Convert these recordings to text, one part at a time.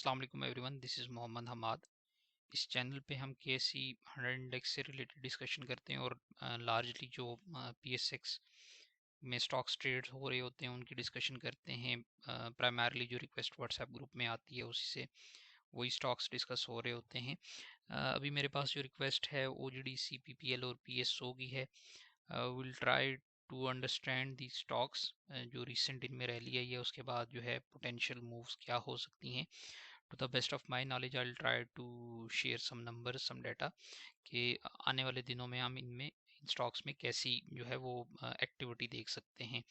अस्सलाम वालेकुम everyone, this is Mohammad Hammad. इस चैनल पे हम केएसई 100 इंडेक्स से रिलेटेड डिस्कशन करते हैं और लार्जली जो पीएसएक्स में स्टॉक्स ट्रेड हो रहे होते हैं उनकी डिस्कशन करते हैं। प्राइमरली जो रिक्वेस्ट व्हाट्सएप ग्रुप में आती है उसी से वही स्टॉक्स डिस्कस हो रहे होते हैं। अभी मेरे पास जो रिक्वेस्ट है ओजीडी सीपीपीएल और पीएसओ की है। Will try to understand the stocks जो रिसेंट इनमें रैली आई है, उसके बाद जो है पोटेंशियल मूव्स क्या हो सकती हैं। To the best of my knowledge I will try to share some numbers, some data कि आने वाले दिनों में हम इनमें इन स्टॉक्स में कैसी जो है वो एक्टिविटी देख सकते हैं।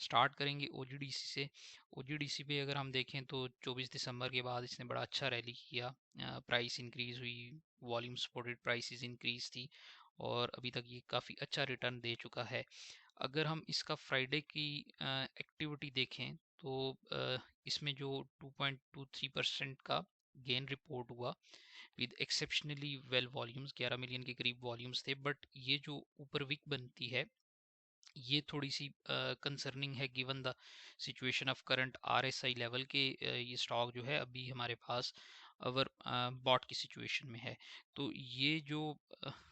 स्टार्ट करेंगे ओजीडीसी से। ओजीडीसी पे अगर हम देखें तो 24 दिसंबर के बाद इसने बड़ा अच्छा रैली किया, प्राइस इंक्रीज हुई, वॉल्यूम सपोर्टेड प्राइसेस इंक्रीज थी और अभी तक ये काफ़ी अच्छा रिटर्न दे चुका है। अगर हम इसका फ्राइडे की एक्टिविटी देखें तो इसमें जो 2.23% का गेन रिपोर्ट हुआ with exceptionally well volumes, 11 million के करीब वॉल्यूम्स थे। बट ये जो ऊपर विक बनती है ये थोड़ी सी कंसर्निंग है given the situation of current RSI level के। ये स्टॉक जो है अभी हमारे पास अवर बॉट की सिचुएशन में है। तो ये जो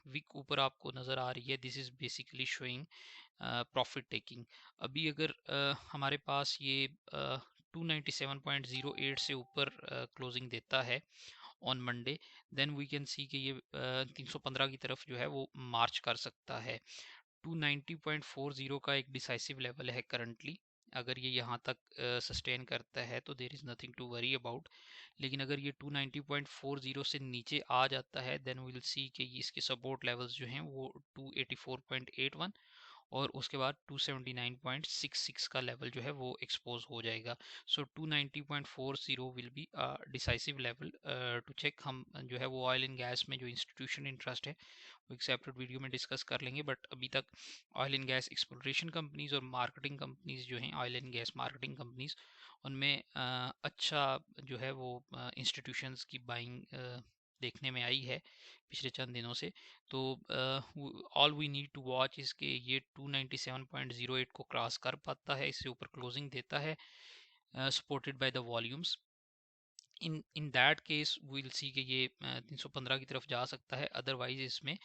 विक ऊपर आपको नज़र आ रही है this is basically showing profit taking. अभी अगर हमारे पास ये 297.08 से ऊपर क्लोजिंग देता है on Monday, then we can see कि ये 315 की तरफ जो है वो मार्च कर सकता है। 290.40 का एक डिसाइसिव लेवल है करंटली। अगर ये यहाँ तक सस्टेन करता है तो there is nothing to worry about. लेकिन अगर ये 290.40 से नीचे आ जाता है देन विल सी कि इसके सपोर्ट लेवल्स जो हैं वो 284.81 और उसके बाद 279.66 का लेवल जो है वो एक्सपोज हो जाएगा। So 290.40 will be decisive level to check. हम जो है वो ऑयल एंड गैस में जो इंस्टीट्यूशन इंटरेस्ट है वो एक सेपरेट वीडियो में डिस्कस कर लेंगे। बट अभी तक oil and gas exploration companies और मार्केटिंग कंपनीज जो हैं, oil and gas marketing companies, उनमें अच्छा जो है वो इंस्टीट्यूशंस की बाइंग देखने में आई है पिछले चंद दिनों से। तो all we need to watch इस के ये 297.08 को क्रॉस कर पाता है, इससे ऊपर क्लोजिंग देता है supported by the volumes. In that case will see कि ये 315 की तरफ जा सकता है। अदरवाइज इसमें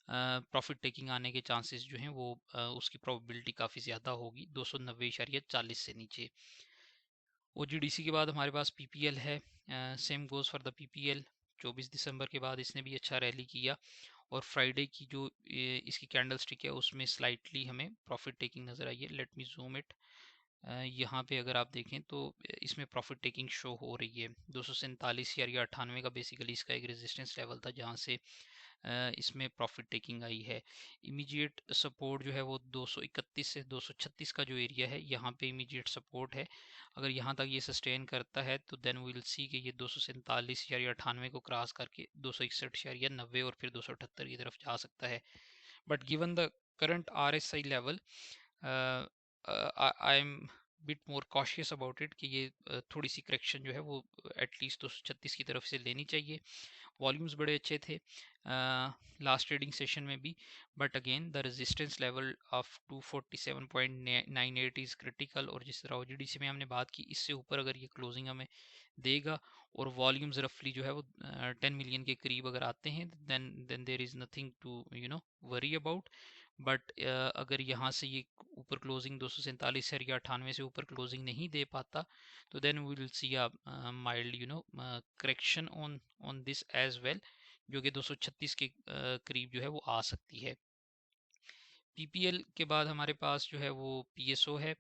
प्रॉफिट टेकिंग आने के चांसेस जो हैं वो उसकी प्रोबेबिलिटी काफ़ी ज़्यादा होगी 290.40 से नीचे। ओजीडीसी के बाद हमारे पास पीपीएल है। Same goes for the PPL. 24 दिसंबर के बाद इसने भी अच्छा रैली किया और फ्राइडे की जो इसकी कैंडल स्टिक है उसमें स्लाइटली हमें प्रॉफिट टेकिंग नज़र आई है। Let me zoom it. यहाँ पे अगर आप देखें तो इसमें प्रॉफिट टेकिंग शो हो रही है। 247 या 98 का बेसिकली इसका एक रेजिस्टेंस लेवल था जहाँ से इसमें प्रॉफिट टेकिंग आई है। इमीडिएट सपोर्ट जो है वो 231 से 236 का जो एरिया है यहाँ पे इमीडिएट सपोर्ट है। अगर यहाँ तक ये सस्टेन करता है तो देन विल सी कि ये 247 या 98 को क्रॉस करके 261 या 90 और फिर 278 की तरफ जा सकता है। But given the current RSI level I am bit more cautious about it कि ये थोड़ी सी करेक्शन जो है वो एटलीस्ट 236 की तरफ से लेनी चाहिए। वॉल्यूम्स बड़े अच्छे थे लास्ट ट्रेडिंग सेशन में भी। But again the resistance level of 247.98 is critical. और जिस तरह ओजीडीसी में हमने बात की इससे ऊपर अगर ये क्लोजिंग हमें देगा और वॉल्यूम्स रफली जो है वो 10 मिलियन के करीब अगर आते हैं then there is nothing to worry about. But अगर यहाँ से ये ऊपर क्लोजिंग 247 या 98 से ऊपर क्लोजिंग नहीं दे पाता तो then we will see a mild correction on this as well, जो कि 236 के करीब जो है वो आ सकती है। पीपीएल के बाद हमारे पास जो है वो पीएसओ है।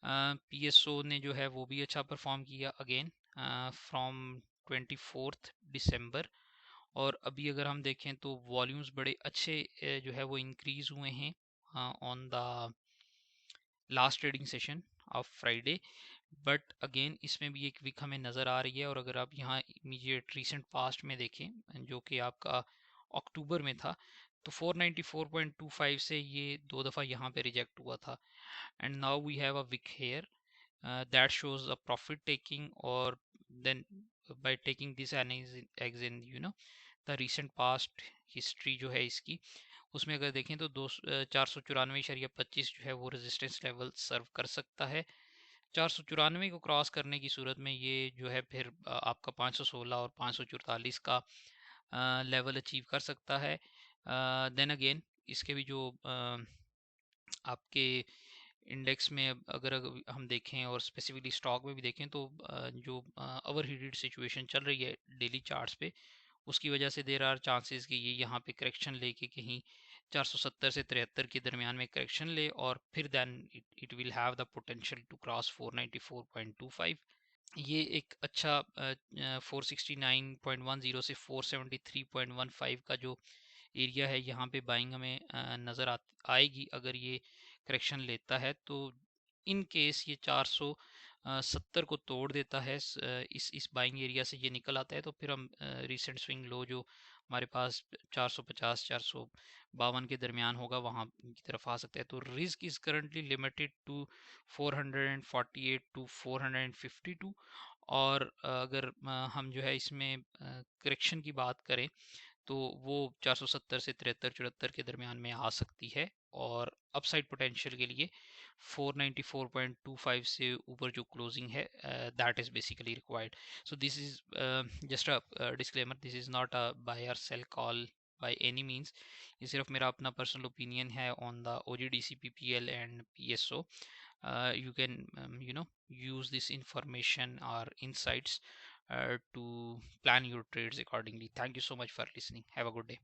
पीएसओ ने जो है वो भी अच्छा परफॉर्म किया अगेन फ्रॉम 24 दिसंबर। और अभी अगर हम देखें तो वॉल्यूम्स बड़े अच्छे जो है वो इंक्रीज हुए हैं on the last trading session of Friday. But again इसमें भी एक विक हमें नज़र आ रही है। और अगर आप यहाँ इमीडिएट रिसेंट पास्ट में देखें जो कि आपका अक्टूबर में था तो 494.25 से ये 2 दफ़ा यहाँ पे रिजेक्ट हुआ था and now we have a wick here that shows a profit taking। और then by taking this as in the recent past history जो है इसकी, उसमें अगर देखें तो 494.25 जो है वो रेजिस्टेंस लेवल सर्व कर सकता है। 494 को क्रॉस करने की सूरत में ये जो है फिर आपका 516 और 544 का लेवल अचीव कर सकता है। देन अगेन इसके भी जो आपके इंडेक्स में अगर हम देखें और स्पेसिफिकली स्टॉक में भी देखें तो जो ओवर हीटेड सिचुएशन चल रही है डेली चार्ट्स पे, उसकी वजह से देर आर चांसेस कि ये यहाँ पे करेक्शन लेके कहीं 470 से 73 के दरमियान में करेक्शन ले और फिर then it will have the potential to cross 494.25। ये एक अच्छा 469.10 से 473.15 का जो एरिया है यहाँ पे बाइंग हमें नज़र आएगी अगर ये करेक्शन लेता है। तो इन केस ये 470 को तोड़ देता है, इस बाइंग एरिया से ये निकल आता है, तो फिर हम रिसेंट स्विंग लो जो हमारे पास 450 452 के दरमियान होगा वहाँ की तरफ आ सकता है। तो risk is currently limited to 448 to 452। और अगर हम जो है इसमें करेक्शन की बात करें तो वो 470 से 73 74 के दरमियान में आ सकती है। और अपसाइड पोटेंशियल के लिए 494.25 से ऊपर जो क्लोजिंग है that is basically required. So this is just a disclaimer, this is not a buy or sell call by any means. ये सिर्फ मेरा अपना पर्सनल ओपिनियन है on the OGDC PPL and PSO. You can use this information or insights to plan your trades accordingly. Thank you so much for listening. Have a good day.